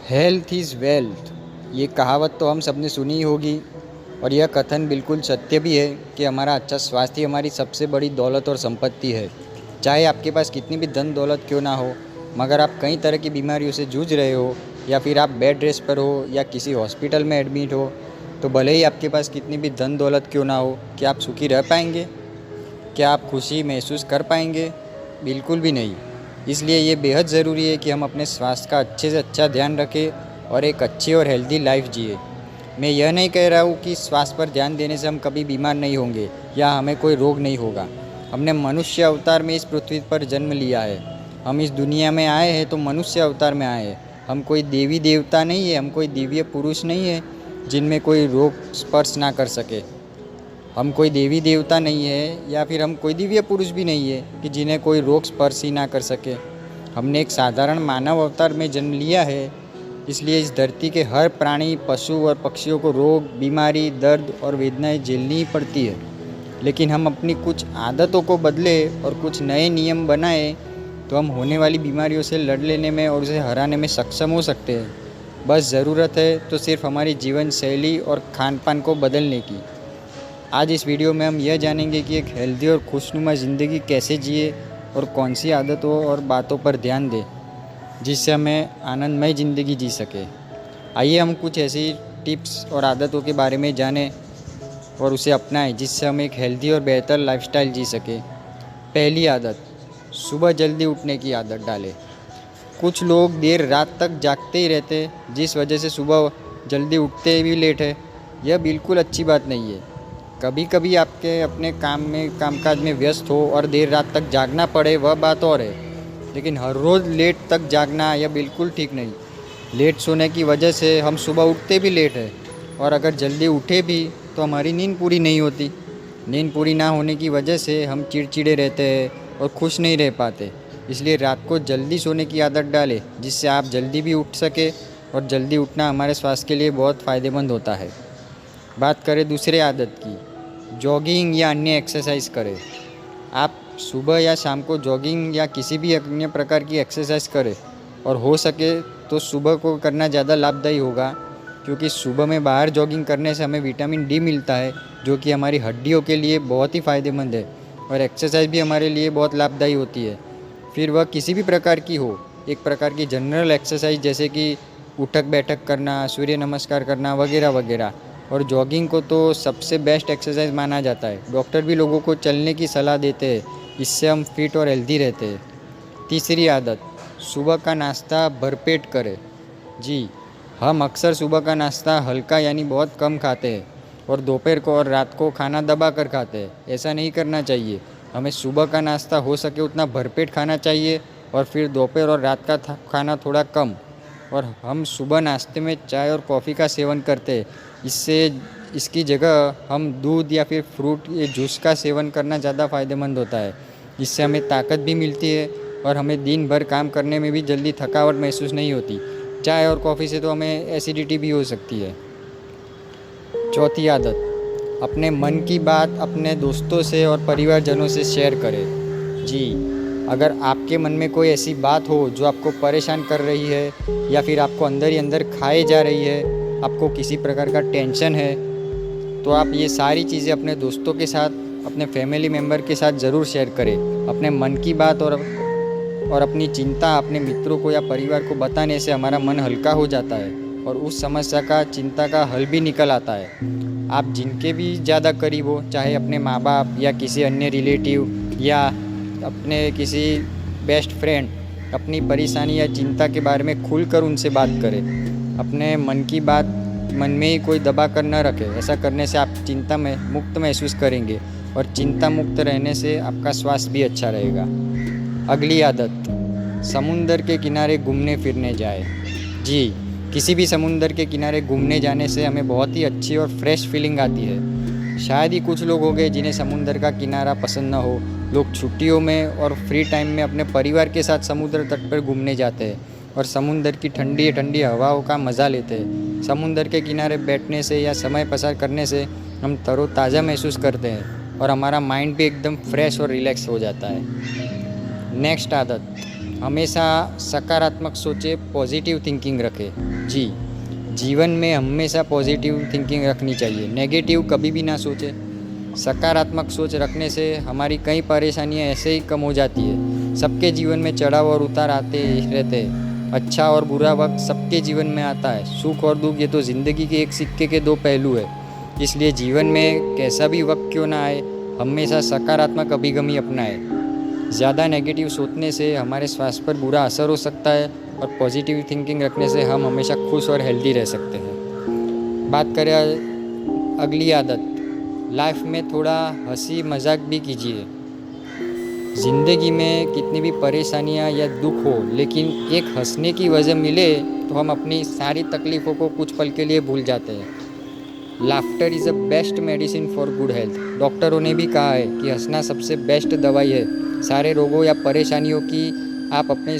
Health is wealth, ये कहावत तो हम सब ने सुनी ही होगी। और यह कथन बिल्कुल सत्य भी है कि हमारा अच्छा स्वास्थ्य हमारी सबसे बड़ी दौलत और संपत्ति है। चाहे आपके पास कितनी भी धन दौलत क्यों ना हो, मगर आप कई तरह की बीमारियों से जूझ रहे हो या फिर आप बेड रेस्ट पर हो या किसी हॉस्पिटल में एडमिट हो, तो भले ही आपके पास कितनी भी धन दौलत क्यों ना हो, क्या आप सुखी रह पाएंगे? क्या आप खुशी महसूस कर पाएंगे? बिल्कुल भी नहीं। इसलिए ये बेहद ज़रूरी है कि हम अपने स्वास्थ्य का अच्छे से अच्छा ध्यान रखें और एक अच्छी और हेल्दी लाइफ जिए। मैं यह नहीं कह रहा हूँ कि स्वास्थ्य पर ध्यान देने से हम कभी बीमार नहीं होंगे या हमें कोई रोग नहीं होगा। हमने मनुष्य अवतार में इस पृथ्वी पर जन्म लिया है। हम इस दुनिया में आए हैं तो मनुष्य अवतार में आए हैं। हम कोई देवी देवता नहीं है, हम कोई दिव्य पुरुष नहीं है जिनमें कोई रोग स्पर्श ना कर सके। हम कोई देवी देवता नहीं है या फिर हम कोई दिव्य पुरुष भी नहीं है कि जिन्हें कोई रोग स्पर्श ही ना कर सके। हमने एक साधारण मानव अवतार में जन्म लिया है। इसलिए इस धरती के हर प्राणी, पशु और पक्षियों को रोग, बीमारी, दर्द और वेदनाएं झेलनी ही पड़ती है। लेकिन हम अपनी कुछ आदतों को बदले और कुछ नए नियम बनाए तो हम होने वाली बीमारियों से लड़ लेने में और उसे हराने में सक्षम हो सकते हैं। बस ज़रूरत है तो सिर्फ हमारी जीवन शैली और खान पान को बदलने की। आज इस वीडियो में हम यह जानेंगे कि एक हेल्दी और खुशनुमा ज़िंदगी कैसे जिए और कौन सी आदतों और बातों पर ध्यान दें जिससे हमें आनंदमय ज़िंदगी जी सके। आइए हम कुछ ऐसी टिप्स और आदतों के बारे में जानें और उसे अपनाएं जिससे हम एक हेल्दी और बेहतर लाइफस्टाइल जी सकें। पहली आदत, सुबह जल्दी उठने की आदत डालें। कुछ लोग देर रात तक जागते ही रहते हैं जिस वजह से सुबह जल्दी उठते भी लेट है। यह बिल्कुल अच्छी बात नहीं है। कभी कभी आपके अपने कामकाज में व्यस्त हो और देर रात तक जागना पड़े, वह बात और है। लेकिन हर रोज़ लेट तक जागना यह बिल्कुल ठीक नहीं। लेट सोने की वजह से हम सुबह उठते भी लेट है और अगर जल्दी उठे भी तो हमारी नींद पूरी नहीं होती। नींद पूरी ना होने की वजह से हम चिड़चिड़े रहते हैं और खुश नहीं रह पाते। इसलिए रात को जल्दी सोने की आदत डालें जिससे आप जल्दी भी उठ सके। और जल्दी उठना हमारे स्वास्थ्य के लिए बहुत फ़ायदेमंद होता है। बात करें दूसरे आदत की, जॉगिंग या अन्य एक्सरसाइज करें। आप सुबह या शाम को जॉगिंग या किसी भी अन्य प्रकार की एक्सरसाइज करें और हो सके तो सुबह को करना ज़्यादा लाभदायी होगा, क्योंकि सुबह में बाहर जॉगिंग करने से हमें विटामिन डी मिलता है जो कि हमारी हड्डियों के लिए बहुत ही फ़ायदेमंद है। और एक्सरसाइज भी हमारे लिए बहुत लाभदायी होती है, फिर वह किसी भी प्रकार की हो। एक प्रकार की जनरल एक्सरसाइज जैसे कि उठक बैठक करना, सूर्य नमस्कार करना वगैरह वगैरह। और जॉगिंग को तो सबसे बेस्ट एक्सरसाइज माना जाता है। डॉक्टर भी लोगों को चलने की सलाह देते हैं, इससे हम फिट और हेल्दी रहते हैं। तीसरी आदत, सुबह का नाश्ता भरपेट करें। जी, हम अक्सर सुबह का नाश्ता हल्का यानी बहुत कम खाते हैं और दोपहर को और रात को खाना दबा कर खाते हैं। ऐसा नहीं करना चाहिए। हमें सुबह का नाश्ता हो सके उतना भरपेट खाना चाहिए और फिर दोपहर और रात का खाना थोड़ा कम। और हम सुबह नाश्ते में चाय और कॉफ़ी का सेवन करते हैं, इससे इसकी जगह हम दूध या फिर फ्रूट या जूस का सेवन करना ज़्यादा फ़ायदेमंद होता है। इससे हमें ताकत भी मिलती है और हमें दिन भर काम करने में भी जल्दी थकावट महसूस नहीं होती। चाय और कॉफ़ी से तो हमें एसिडिटी भी हो सकती है। चौथी आदत, अपने मन की बात अपने दोस्तों से और परिवारजनों से शेयर करें। जी, अगर आपके मन में कोई ऐसी बात हो जो आपको परेशान कर रही है या फिर आपको अंदर ही अंदर खाए जा रही है, आपको किसी प्रकार का टेंशन है, तो आप ये सारी चीज़ें अपने दोस्तों के साथ, अपने फैमिली मेम्बर के साथ ज़रूर शेयर करें। अपने मन की बात और अपनी चिंता अपने मित्रों को या परिवार को बताने से हमारा मन हल्का हो जाता है और उस समस्या का, चिंता का हल भी निकल आता है। आप जिनके भी ज़्यादा करीब हो, चाहे अपने माँ बाप या किसी अन्य रिलेटिव या अपने किसी बेस्ट फ्रेंड, अपनी परेशानी या चिंता के बारे में खुलकर उनसे बात करें। अपने मन की बात मन में ही कोई दबा कर न रखें। ऐसा करने से आप चिंता में मुक्त महसूस करेंगे और चिंता मुक्त रहने से आपका स्वास्थ्य भी अच्छा रहेगा। अगली आदत, समुंदर के किनारे घूमने फिरने जाए। जी, किसी भी समुंदर के किनारे घूमने जाने से हमें बहुत ही अच्छी और फ्रेश फीलिंग आती है। शायद ही कुछ लोग होंगे जिन्हें समुंदर का किनारा पसंद न हो। लोग छुट्टियों में और फ्री टाइम में अपने परिवार के साथ समुद्र तट पर घूमने जाते हैं और समुंदर की ठंडी ठंडी हवाओं का मज़ा लेते हैं। समुंदर के किनारे बैठने से या समय पसार करने से हम तरोताज़ा महसूस करते हैं और हमारा माइंड भी एकदम फ्रेश और रिलैक्स हो जाता है। नेक्स्ट आदत, हमेशा सकारात्मक सोचें, पॉजिटिव थिंकिंग रखें। जी, जीवन में हमेशा पॉजिटिव थिंकिंग रखनी चाहिए, नेगेटिव कभी भी ना सोचें। सकारात्मक सोच रखने से हमारी कई परेशानियां ऐसे ही कम हो जाती है। सबके जीवन में चढ़ाव और उतार आते ही रहते हैं। अच्छा और बुरा वक्त सबके जीवन में आता है। सुख और दुख ये तो ज़िंदगी के एक सिक्के के दो पहलू है। इसलिए जीवन में कैसा भी वक्त क्यों ना आए, हमेशा सकारात्मक अभिगम ही अपनाएं। ज़्यादा नेगेटिव सोचने से हमारे स्वास्थ्य पर बुरा असर हो सकता है और पॉजिटिव थिंकिंग रखने से हम हमेशा खुश और हेल्दी रह सकते हैं। बात करें अगली आदत, लाइफ में थोड़ा हंसी मजाक भी कीजिए। ज़िंदगी में कितनी भी परेशानियां या दुख हो, लेकिन एक हंसने की वजह मिले तो हम अपनी सारी तकलीफ़ों को कुछ पल के लिए भूल जाते हैं। Laughter is a best medicine for good health. डॉक्टरों ने भी कहा है कि हंसना सबसे बेस्ट दवाई है सारे रोगों या परेशानियों की। आप अपने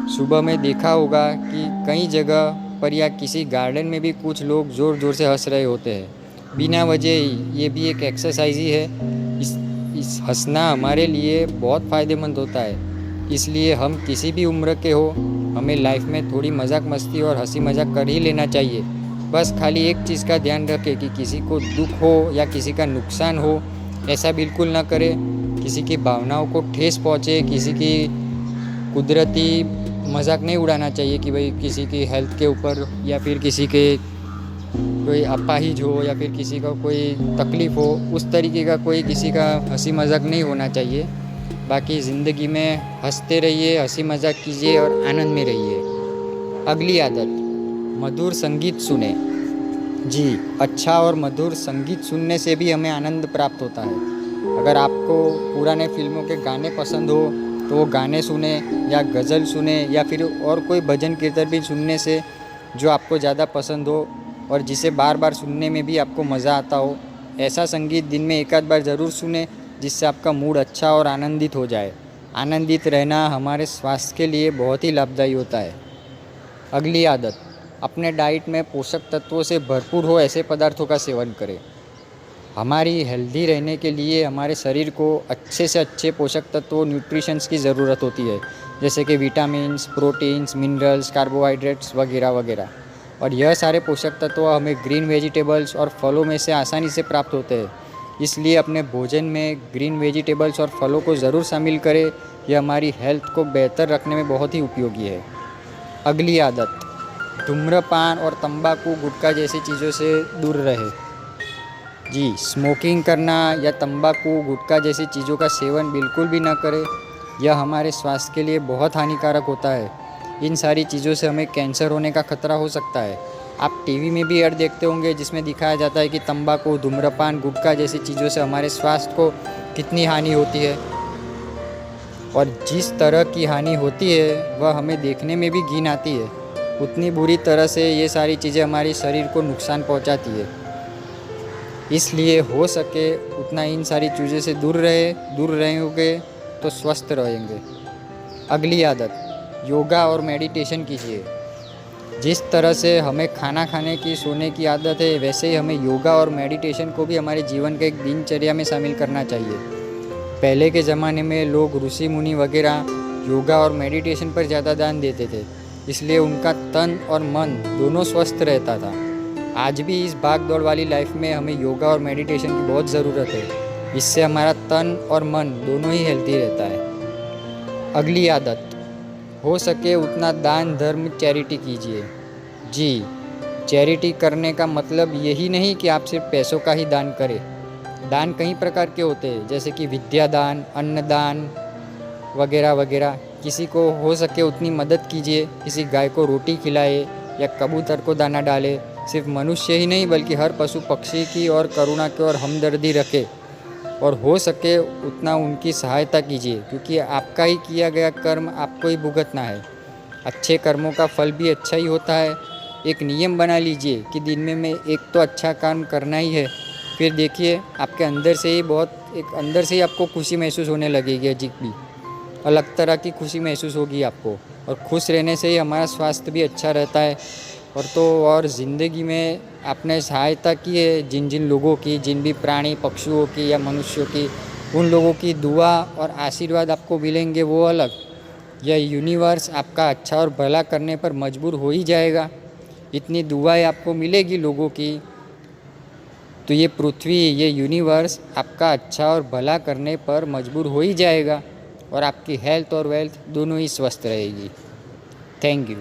सुबह में देखा होगा कि कई जगह पर या किसी गार्डन में भी कुछ लोग ज़ोर ज़ोर से हंस रहे होते हैं बिना वजह ही। ये भी एक एक्सरसाइज ही है। इस हंसना हमारे लिए बहुत फ़ायदेमंद होता है। इसलिए हम किसी भी उम्र के हो, हमें लाइफ में थोड़ी मजाक मस्ती और हंसी मजाक कर ही लेना चाहिए। बस खाली एक चीज़ का ध्यान रखें कि किसी को दुख हो या किसी का नुकसान हो, ऐसा बिल्कुल ना करें। किसी की भावनाओं को ठेस पहुँचे, किसी की कुदरती मजाक नहीं उड़ाना चाहिए कि भाई किसी की हेल्थ के ऊपर या फिर किसी के कोई अपाहिज हो या फिर किसी का कोई तकलीफ़ हो, उस तरीके का कोई किसी का हंसी मजाक नहीं होना चाहिए। बाकी ज़िंदगी में हंसते रहिए, हंसी मजाक कीजिए और आनंद में रहिए। अगली आदत, मधुर संगीत सुने। जी, अच्छा और मधुर संगीत सुनने से भी हमें आनंद प्राप्त होता है। अगर आपको पुराने फिल्मों के गाने पसंद हो तो वो गाने सुने या गज़ल सुने या फिर और कोई भजन कीर्तन भी सुनने से जो आपको ज़्यादा पसंद हो और जिसे बार बार सुनने में भी आपको मज़ा आता हो, ऐसा संगीत दिन में एक आध बार ज़रूर सुने जिससे आपका मूड अच्छा और आनंदित हो जाए। आनंदित रहना हमारे स्वास्थ्य के लिए बहुत ही लाभदायी होता है। अगली आदत, अपने डाइट में पोषक तत्वों से भरपूर हो ऐसे पदार्थों का सेवन करें। हमारी हेल्दी रहने के लिए हमारे शरीर को अच्छे से अच्छे पोषक तत्वों, न्यूट्रिशंस की ज़रूरत होती है, जैसे कि विटामिन्स, प्रोटीन्स, मिनरल्स, कार्बोहाइड्रेट्स वगैरह वगैरह। और यह सारे पोषक तत्व हमें ग्रीन वेजिटेबल्स और फलों में से आसानी से प्राप्त होते हैं। इसलिए अपने भोजन में ग्रीन वेजिटेबल्स और फलों को ज़रूर शामिल करें। यह हमारी हेल्थ को बेहतर रखने में बहुत ही उपयोगी है। अगली आदत, धूम्रपान और तंबाकू, गुटखा जैसी चीज़ों से दूर रहे। जी, स्मोकिंग करना या तंबाकू, गुटखा जैसी चीज़ों का सेवन बिल्कुल भी ना करें। यह हमारे स्वास्थ्य के लिए बहुत हानिकारक होता है। इन सारी चीज़ों से हमें कैंसर होने का खतरा हो सकता है। आप टीवी में भी ऐड देखते होंगे जिसमें दिखाया जाता है कि तंबाकू, धूम्रपान, गुटखा जैसी चीज़ों से हमारे स्वास्थ्य को कितनी हानि होती है। और जिस तरह की हानि होती है वह हमें देखने में भी घिन आती है, उतनी बुरी तरह से ये सारी चीज़ें हमारे शरीर को नुकसान पहुंचाती है। इसलिए हो सके उतना इन सारी चीज़ों से दूर रहेंगे तो स्वस्थ रहेंगे। अगली आदत, योगा और मेडिटेशन कीजिए। जिस तरह से हमें खाना खाने की, सोने की आदत है, वैसे ही हमें योगा और मेडिटेशन को भी हमारे जीवन के एक दिनचर्या में शामिल करना चाहिए। पहले के ज़माने में लोग ऋषि मुनि वगैरह योगा और मेडिटेशन पर ज़्यादा ध्यान देते थे, इसलिए उनका तन और मन दोनों स्वस्थ रहता था। आज भी इस भाग दौड़ वाली लाइफ में हमें योगा और मेडिटेशन की बहुत ज़रूरत है। इससे हमारा तन और मन दोनों ही हेल्दी रहता है। अगली आदत, हो सके उतना दान, धर्म, चैरिटी कीजिए। जी, चैरिटी करने का मतलब यही नहीं कि आप सिर्फ पैसों का ही दान करें। दान कई प्रकार के होते हैं, जैसे कि विद्यादान, अन्नदान वगैरह वगैरह। किसी को हो सके उतनी मदद कीजिए। किसी गाय को रोटी खिलाए या कबूतर को दाना डाले। सिर्फ मनुष्य ही नहीं बल्कि हर पशु पक्षी की और करुणा की और हमदर्दी रखे और हो सके उतना उनकी सहायता कीजिए, क्योंकि आपका ही किया गया कर्म आपको ही भुगतना है। अच्छे कर्मों का फल भी अच्छा ही होता है। एक नियम बना लीजिए कि दिन में एक तो अच्छा काम करना ही है। फिर देखिए आपके अंदर से ही आपको खुशी महसूस होने लगेगी। अजीब भी अलग तरह की खुशी महसूस होगी आपको। और खुश रहने से ही हमारा स्वास्थ्य भी अच्छा रहता है। और ज़िंदगी में आपने सहायता की है जिन जिन लोगों की, जिन भी प्राणी पक्षियों की या मनुष्यों की, उन लोगों की दुआ और आशीर्वाद आपको मिलेंगे वो अलग। यह यूनिवर्स आपका अच्छा और भला करने पर मजबूर हो ही जाएगा। इतनी दुआएं आपको मिलेगी लोगों की, तो ये पृथ्वी, ये यूनिवर्स आपका अच्छा और भला करने पर मजबूर हो ही जाएगा और आपकी हेल्थ और वेल्थ दोनों ही स्वस्थ रहेगी। Thank you.